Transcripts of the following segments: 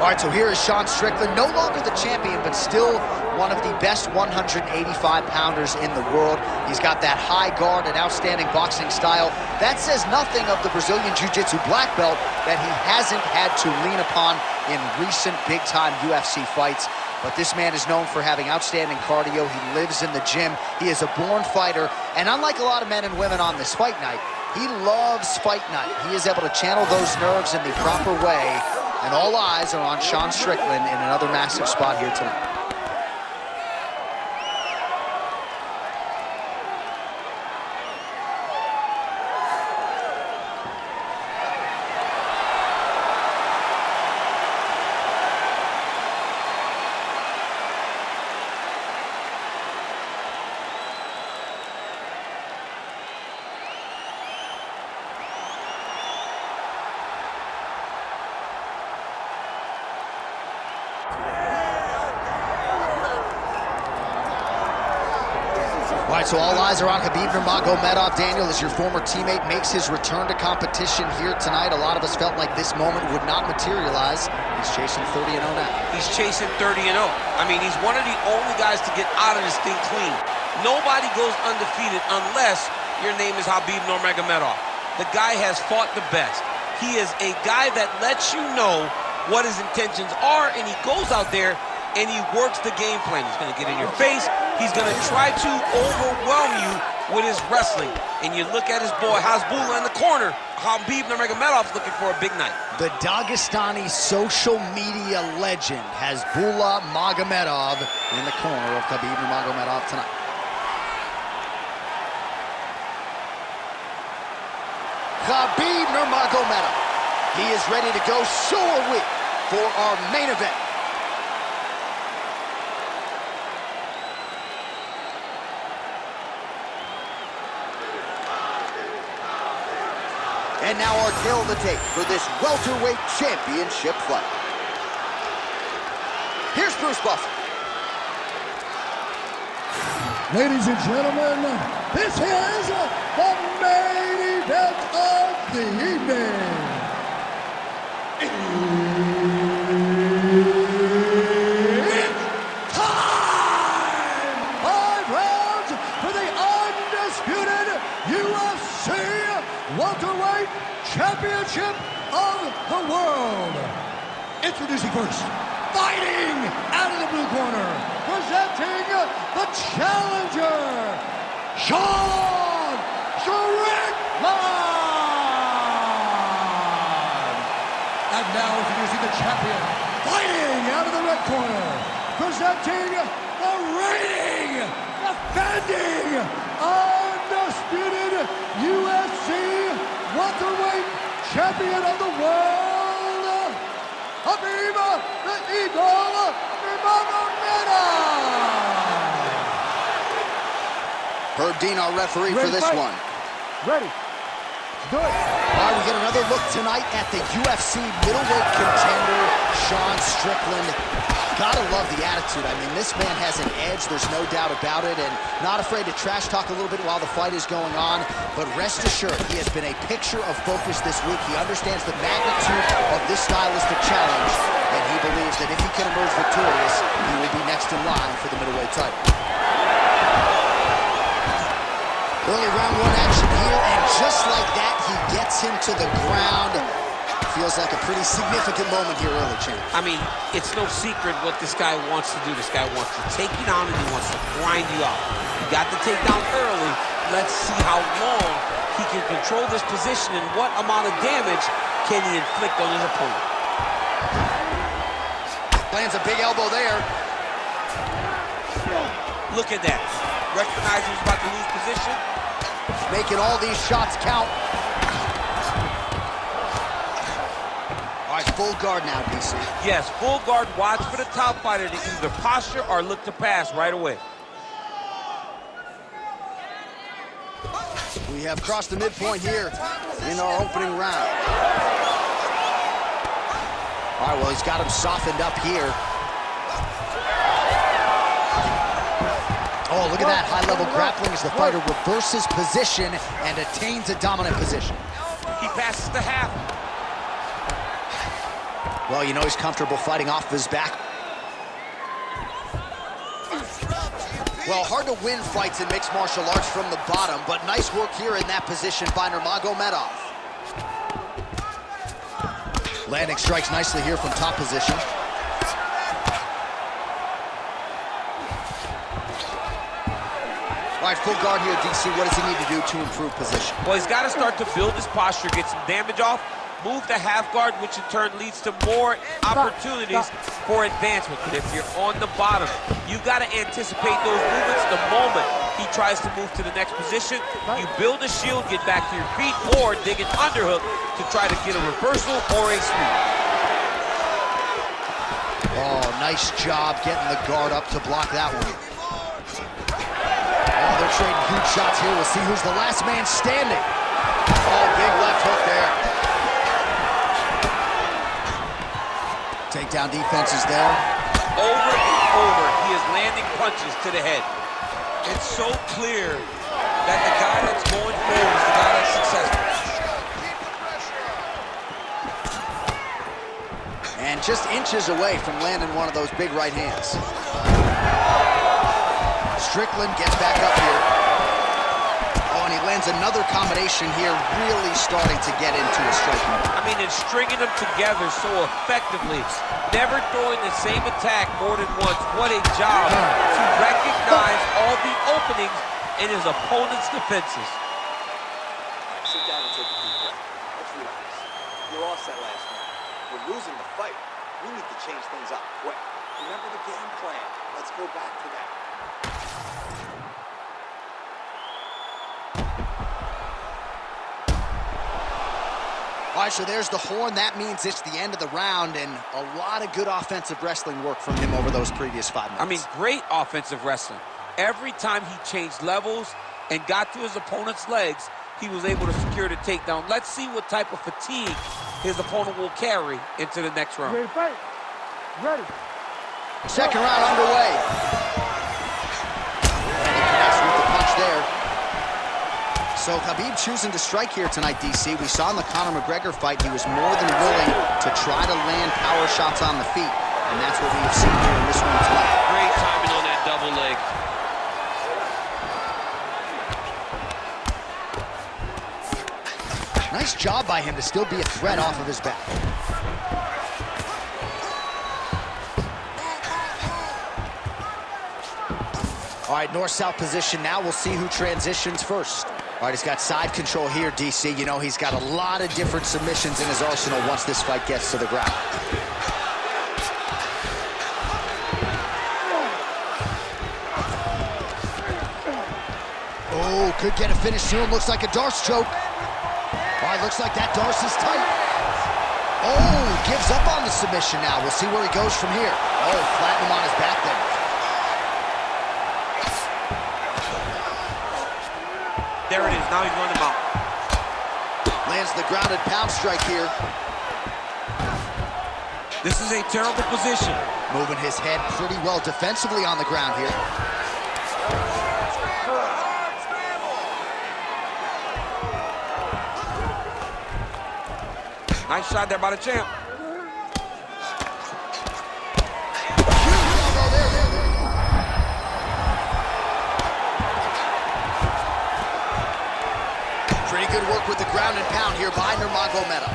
All right, so here is Sean Strickland, no longer the champion, but still one of the best 185-pounders in the world. He's got that high guard and outstanding boxing style. That says nothing of the Brazilian Jiu-Jitsu black belt that he hasn't had to lean upon in recent big-time UFC fights. But this man is known for having outstanding cardio. He lives in the gym. He is a born fighter. And unlike a lot of men and women on this fight night, he loves fight night. He is able to channel those nerves in the proper way. And all eyes are on Sean Strickland in another massive spot here tonight. All right, so all eyes are on Khabib Nurmagomedov. Daniel, as your former teammate makes his return to competition here tonight, a lot of us felt like this moment would not materialize. He's chasing 30-0 now. He's chasing 30-0. I mean, he's one of the only guys to get out of this thing clean. Nobody goes undefeated unless your name is Khabib Nurmagomedov. The guy has fought the best. He is a guy that lets you know what his intentions are, and he goes out there and he works the game plan. He's going to get in your face. He's going to try to overwhelm you with his wrestling. And you look at his boy, Hasbulla in the corner. Khabib Nurmagomedov's looking for a big night. The Dagestani social media legend, Hasbulla Magomedov, in the corner of Khabib Nurmagomedov tonight. Khabib Nurmagomedov. He is ready to go. So are we for our main event. And now our tail of the tape for this welterweight championship fight. Here's Bruce Buffer. Ladies and gentlemen, this is the main event of the evening. It's time! 5 rounds for the undisputed UFC welterweight championship of the world. Introducing first, fighting out of the blue corner, presenting the challenger, Sean Strickland. And now introducing the champion, fighting out of the red corner, presenting the reigning, defending, undisputed UFC welterweight champion of the world, Khabib the Eagle Nurmagomedov. Herb Dean, our referee for this one. Ready. Do it. All right, we get another look tonight at the UFC middleweight contender, Sean Strickland. Gotta love the attitude. I mean, this man has an edge, there's no doubt about it, and not afraid to trash talk a little bit while the fight is going on. But rest assured, he has been a picture of focus this week. He understands the magnitude of this stylistic challenge, and he believes that if he can emerge victorious, he will be next in line for the middleweight title. Early round 1 action here, and just like that, he gets him to the ground. Feels like a pretty significant moment here early, champ. I mean, it's no secret what this guy wants to do. This guy wants to take you down and he wants to grind you out. You got the takedown early. Let's see how long he can control this position and what amount of damage can he inflict on his opponent. Lands a big elbow there. Look at that. Recognize he was about to lose position. Making all these shots count. All right, full guard now, DC. Yes, full guard. Watch for the top fighter to either posture or look to pass right away. We have crossed the midpoint here in our opening round. All right, well, he's got him softened up here. Oh, look at that high-level grappling as the fighter reverses position and attains a dominant position. He passes the half. Well, you know he's comfortable fighting off of his back. Well, hard to win fights in mixed martial arts from the bottom, but nice work here in that position by Nurmagomedov. Landing strikes nicely here from top position. All right, full guard here, DC. What does he need to do to improve position? Well, he's got to start to build his posture, get some damage off, move to half guard, which in turn leads to more opportunities for advancement. But if you're on the bottom, you've got to anticipate those movements the moment he tries to move to the next position. You build a shield, get back to your feet, or dig an underhook to try to get a reversal or a sweep. Oh, nice job getting the guard up to block that one. Oh, they're trading huge shots here. We'll see who's the last man standing. Oh, big left hook there. Takedown defense is there. Over and over, he is landing punches to the head. It's so clear that the guy that's going forward is the guy that's successful. And just inches away from landing one of those big right hands. Strickland gets back up here. Oh, and he lands another combination here, really starting to get into a striking. I mean, and stringing them together so effectively, never throwing the same attack more than once. What a job to recognize all the openings in his opponent's defenses. Sit down and take a deep breath. Let's relax. You lost that last round. We're losing the fight. We need to change things up quick. Remember the game plan. Let's go back to that. All right, so there's the horn. That means it's the end of the round, and a lot of good offensive wrestling work from him over those previous 5 minutes. I mean, great offensive wrestling. Every time he changed levels and got to his opponent's legs, he was able to secure the takedown. Let's see what type of fatigue his opponent will carry into the next round. Ready to fight? Ready. Second round underway. And he connects with the punch there. So Khabib choosing to strike here tonight, DC. We saw in the Conor McGregor fight, he was more than willing to try to land power shots on the feet. And that's what we have seen here in this one tonight. Great timing on that double leg. Nice job by him to still be a threat off of his back. All right, north-south position now. We'll see who transitions first. All right, he's got side control here, DC. You know, he's got a lot of different submissions in his arsenal once this fight gets to the ground. Oh, could get a finish soon. Looks like a Darce choke. All right, looks like that Darce is tight. Oh, gives up on the submission now. We'll see where he goes from here. Oh, flatten him on his back there. There it is. Now he's running him out. Lands the grounded pound strike here. This is a terrible position. Moving his head pretty well defensively on the ground here. Nice shot there by the champ. Pretty good work with the ground and pound here by Nurmagomedov.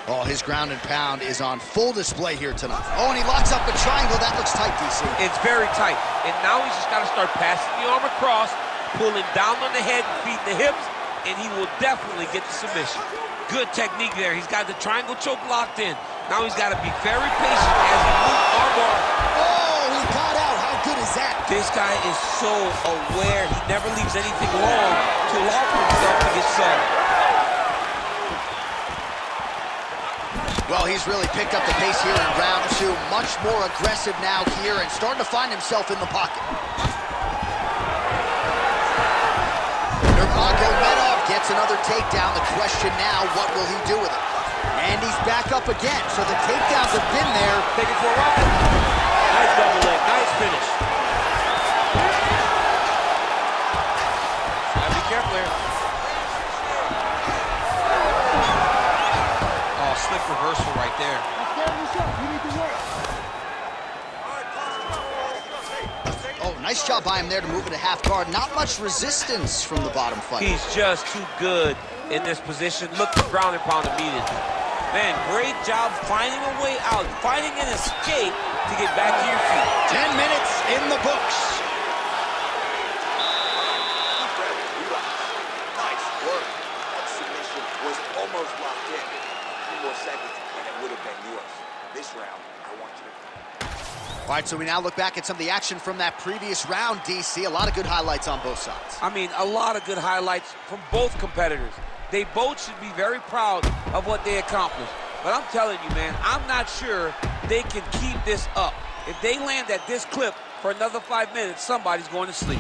Oh, his ground and pound is on full display here tonight. Oh, and he locks up a triangle. That looks tight, DC. It's very tight. And now he's just got to start passing the arm across, pulling down on the head and feet and the hips, and he will definitely get the submission. Good technique there. He's got the triangle choke locked in. Now he's got to be very patient as he moves armbar. Oh, he got out. How good is that? This guy is so aware. He never leaves anything long to allow for himself to get subbed. Well, he's really picked up the pace here in round two. Much more aggressive now here and starting to find himself in the pocket. Nurmagomedov gets another takedown. The question now, what will he do with it? And he's back up again, so the takedowns have been there. Take it for a ride. Nice double leg, nice finish. Gotta be careful here. Oh, slick reversal right right there. Oh, nice job by him there to move it to half guard. Not much resistance from the bottom fighter. He's just too good in this position. Look for ground and pound immediately. Man, great job finding a way out, finding an escape to get back to your feet. 10 minutes in the books. Nice work. That submission was almost locked in. A few more seconds, and it would have been yours. This round, I want you to... All right, so we now look back at some of the action from that previous round, DC. A lot of good highlights on both sides. I mean, a lot of good highlights from both competitors. They both should be very proud of what they accomplished. But I'm telling you, man, I'm not sure they can keep this up. If they land at this clip for another 5 minutes, somebody's going to sleep.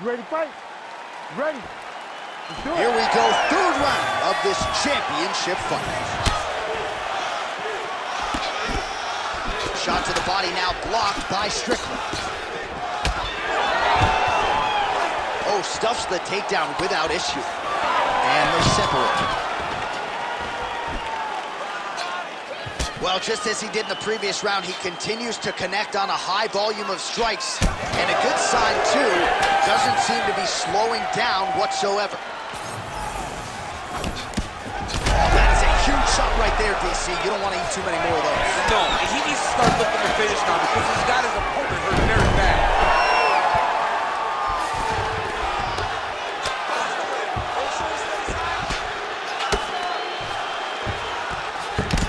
You ready to fight? You ready? Let's do it. Here we go, third round of this championship fight. Shot to the body now blocked by Strickland. Oh, stuffs the takedown without issue. And they separate. Well, just as he did in the previous round, he continues to connect on a high volume of strikes. And a good sign, too, doesn't seem to be slowing down whatsoever. That is a huge shot right there, DC. You don't want to eat too many more of those. No, he needs to start looking to finish now because he's got his opponent hurt very bad.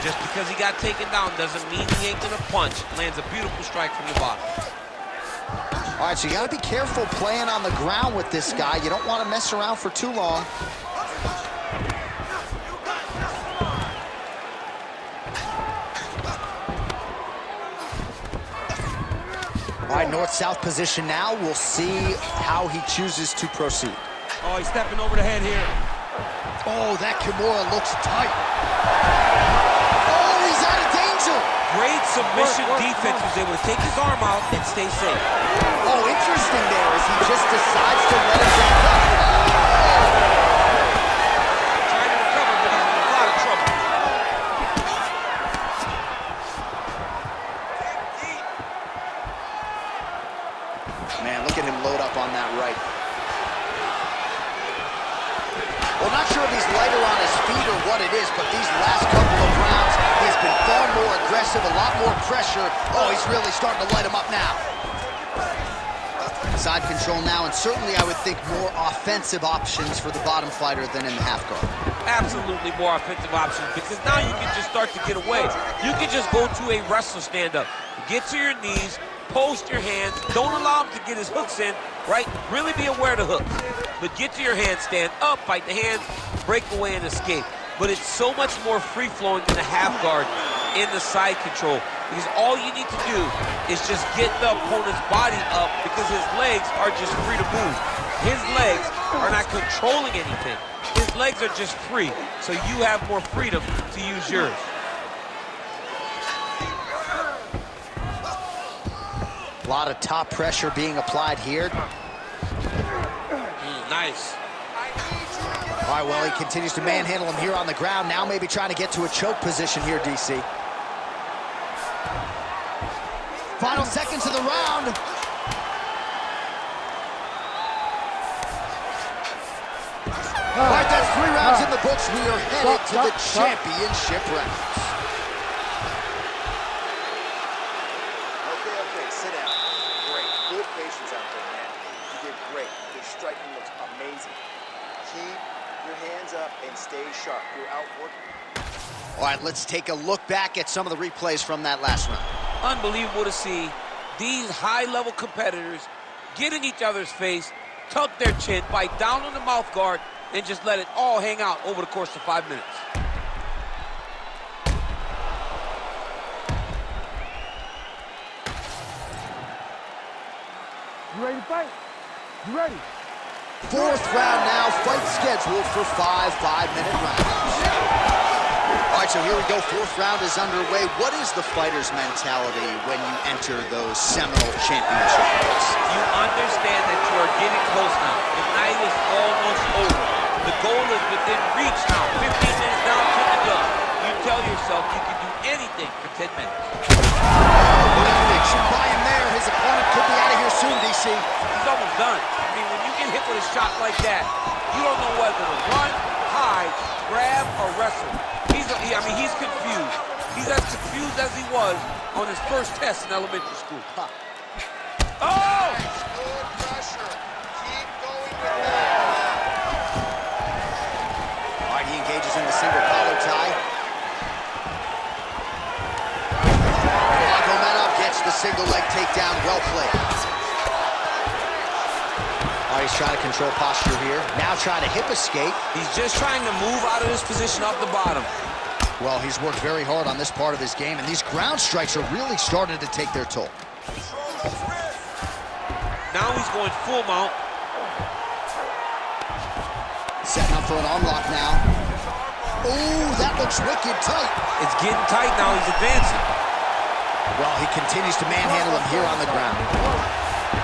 Just because he got taken down doesn't mean he ain't gonna punch. Lands a beautiful strike from the bottom. All right, so you got to be careful playing on the ground with this guy. You don't want to mess around for too long. All right, north-south position now. We'll see how he chooses to proceed. Oh, he's stepping over the head here. Oh, that Kimura looks tight. Oh, he's out of danger. Great submission defense. He was able to take his arm out and stay safe. Oh, interesting there as he just decides to let him back up. Trying to recover, but he's in a lot of trouble. Man, look at him load up on that right. Well, not sure if he's lighter on his feet or what it is, but these last couple of rounds, he's been far more aggressive, a lot more pressure. Oh, he's really starting to light him up now. Side control now, and certainly I would think more offensive options for the bottom fighter than in the half guard. Absolutely more offensive options because now you can just start to get away. You can just go to a wrestler stand-up. Get to your knees, post your hands, don't allow him to get his hooks in, right? Really be aware of the hooks. But get to your hands, stand up, fight the hands, break away and escape. But it's so much more free-flowing than the half guard in the side control because all you need to do is just get the opponent's body up because his legs are just free to move. His legs are not controlling anything. His legs are just free, so you have more freedom to use yours. A lot of top pressure being applied here. Nice. All right, well, he continues to manhandle him here on the ground. Now maybe trying to get to a choke position here, DC. Final seconds of the round. All right, that's 3 rounds in the books. We are headed to the championship rounds. Okay, sit down. Great. Good patience out there, man. You did great. Your striking looks amazing. Keep your hands up and stay sharp. You're out working. All right, let's take a look back at some of the replays from that last round. Unbelievable to see these high-level competitors get in each other's face, tuck their chin, bite down on the mouth guard, and just let it all hang out over the course of 5 minutes. You ready to fight? You ready? 4th round now, fight scheduled for 5 5-minute rounds. All right, so here we go. 4th round is underway. What is the fighter's mentality when you enter those seminal championship fights? You understand that you are getting close now. The night is almost over. The goal is within reach now. 15 minutes down to the gun. You tell yourself you can do anything for 10 minutes. Fiction by him there. His opponent could be out of here soon, DC. He's almost done. I mean, when you get hit with a shot like that, you don't know whether to run, hide, grab, or wrestle. He's confused. He's as confused as he was on his first test in elementary school. Huh. Oh! Good pressure. Keep going with that. All right, he engages in the single collar tie. Nurmagomedov gets the single leg takedown. Well played. All right, he's trying to control posture here. Now trying to hip escape. He's just trying to move out of this position off the bottom. Well, he's worked very hard on this part of his game, and these ground strikes are really starting to take their toll. Now he's going full mount. Setting up for an unlock now. Ooh, that looks wicked tight. It's getting tight now. He's advancing. Well, he continues to manhandle him here on the ground.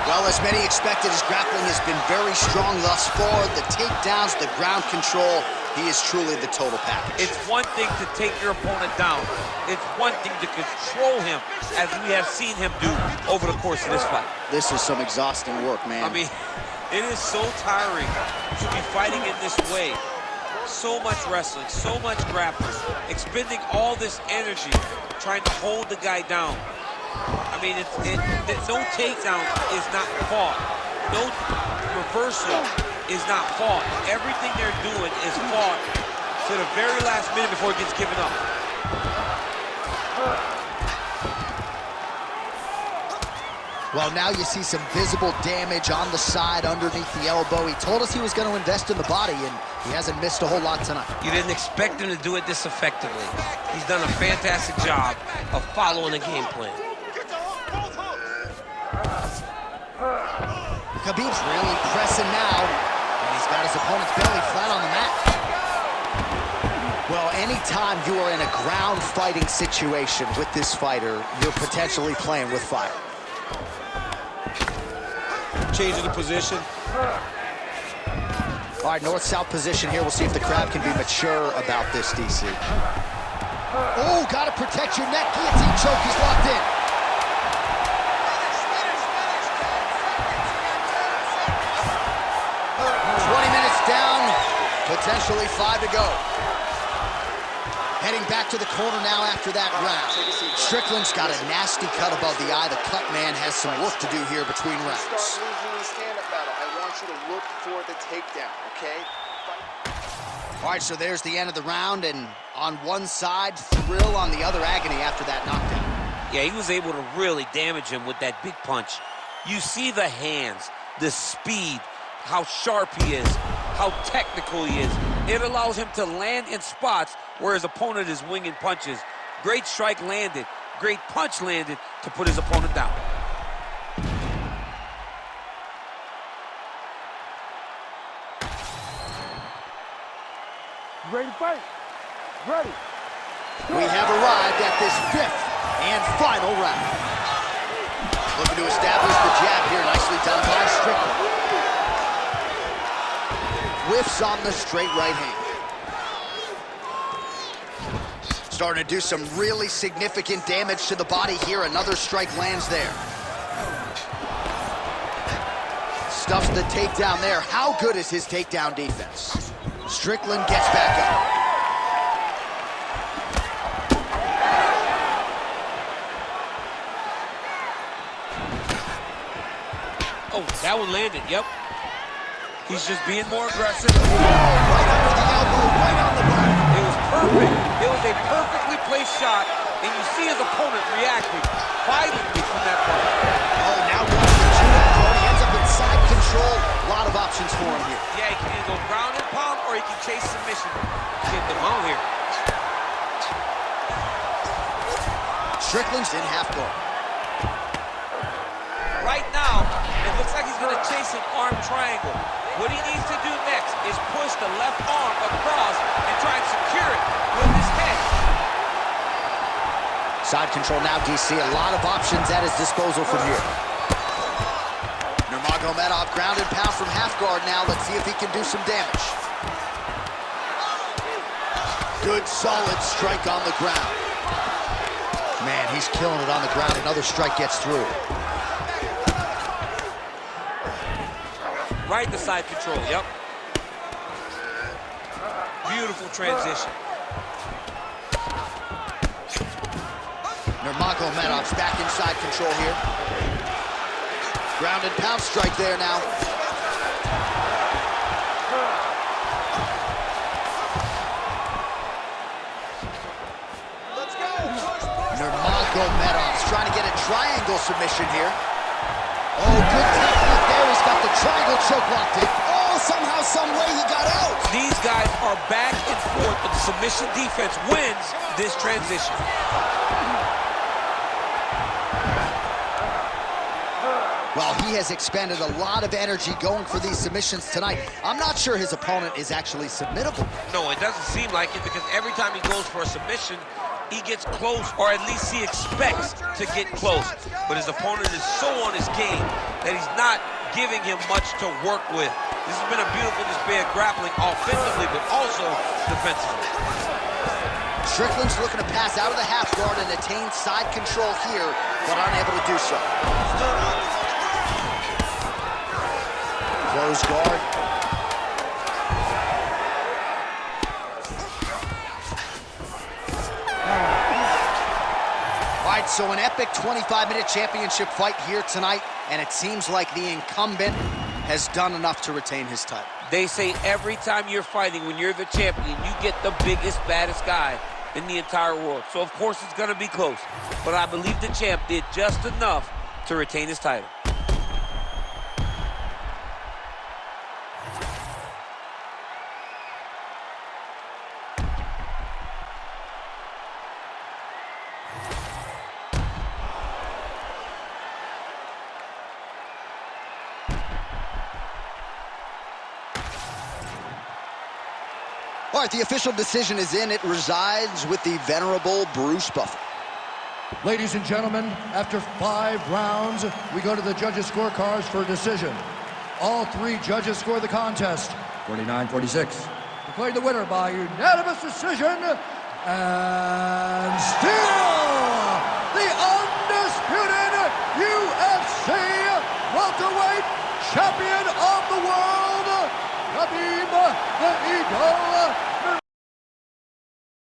Well, as many expected, his grappling has been very strong thus far. The takedowns, the ground control, he is truly the total package. It's one thing to take your opponent down. It's one thing to control him, as we have seen him do over the course of this fight. This is some exhausting work, man. I mean, it is so tiring to be fighting in this way. So much wrestling, so much grappling, expending all this energy trying to hold the guy down. I mean, no takedown is not fought. No reversal is not fought. Everything they're doing is fought to the very last minute before it gets given up. Well, now you see some visible damage on the side underneath the elbow. He told us he was going to invest in the body, and he hasn't missed a whole lot tonight. You didn't expect him to do it this effectively. He's done a fantastic job of following the game plan. Khabib's really pressing now, and he's got his opponent's belly flat on the mat. Well, anytime you are in a ground fighting situation with this fighter, you're potentially playing with fire. Changing the position. All right, north-south position here. We'll see if the crowd can be mature about this, DC. Oh, gotta protect your neck. Guillotine choke, he's locked in. 20 minutes down, potentially 5 to go. Heading back to the corner now after that round. Strickland's got a nasty cut above the eye. The cut man has some work to do here between rounds. Start losing the stand-up battle. I want you to look for the takedown, okay? All right, so there's the end of the round, and on one side, thrill, on the other, agony after that knockdown. Yeah, he was able to really damage him with that big punch. You see the hands, the speed, how sharp he is, how technical he is. It allows him to land in spots where his opponent is winging punches. Great strike landed, great punch landed to put his opponent down. You ready to fight? Ready. We have arrived at this 5th and final round. Looking to establish the jab here, nicely done by Strickland. Whiffs on the straight right hand. Starting to do some really significant damage to the body here. Another strike lands there. Stuffs the takedown there. How good is his takedown defense? Strickland gets back up. Oh, that one landed, yep. He's just being more aggressive. Right under the elbow, right on the back. It was perfect. It was a perfectly placed shot, and you see his opponent reacting violently from that point. Oh, now going to the two. He ends up in side control. A lot of options for him here. Yeah, he can either go ground and pound, or he can chase submission. Get them out here. Strickland's in half guard. Right now, it looks like he's going to chase an arm triangle. What he needs to do next is push the left arm across and try and secure it with his head. Side control now, DC. A lot of options at his disposal from here. Nurmagomedov ground and pound from half guard now. Let's see if he can do some damage. Good, solid strike on the ground. Man, he's killing it on the ground. Another strike gets through. Right to side control, yep. Beautiful transition. Nurmagomedov's back inside control here. Ground and pound strike there now. Let's go. Push, push. Nurmagomedov's trying to get a triangle submission here. Oh, good technique there. He's got the triangle choke locked in. Oh, somehow, some way he got out. These guys are back and forth, but the submission defense wins this transition. Well, he has expended a lot of energy going for these submissions tonight. I'm not sure his opponent is actually submittable. No, it doesn't seem like it, because every time he goes for a submission, he gets close, or at least he expects to get close. But his opponent is so on his game that he's not giving him much to work with. This has been a beautiful display of grappling offensively, but also defensively. Strickland's looking to pass out of the half guard and attain side control here, but unable to do so. Close guard. All right, so an epic 25-minute championship fight here tonight, and it seems like the incumbent has done enough to retain his title. They say every time you're fighting, when you're the champion, you get the biggest, baddest guy in the entire world. So, of course, it's going to be close. But I believe the champ did just enough to retain his title. All right, the official decision is in. It resides with the venerable Bruce Buffer. Ladies and gentlemen, after 5 rounds, we go to the judges' scorecards for a decision. All 3 judges score the contest, 49-46. Declared the winner by unanimous decision, and still the undisputed UFC welterweight champion of the world, Khabib the Eagle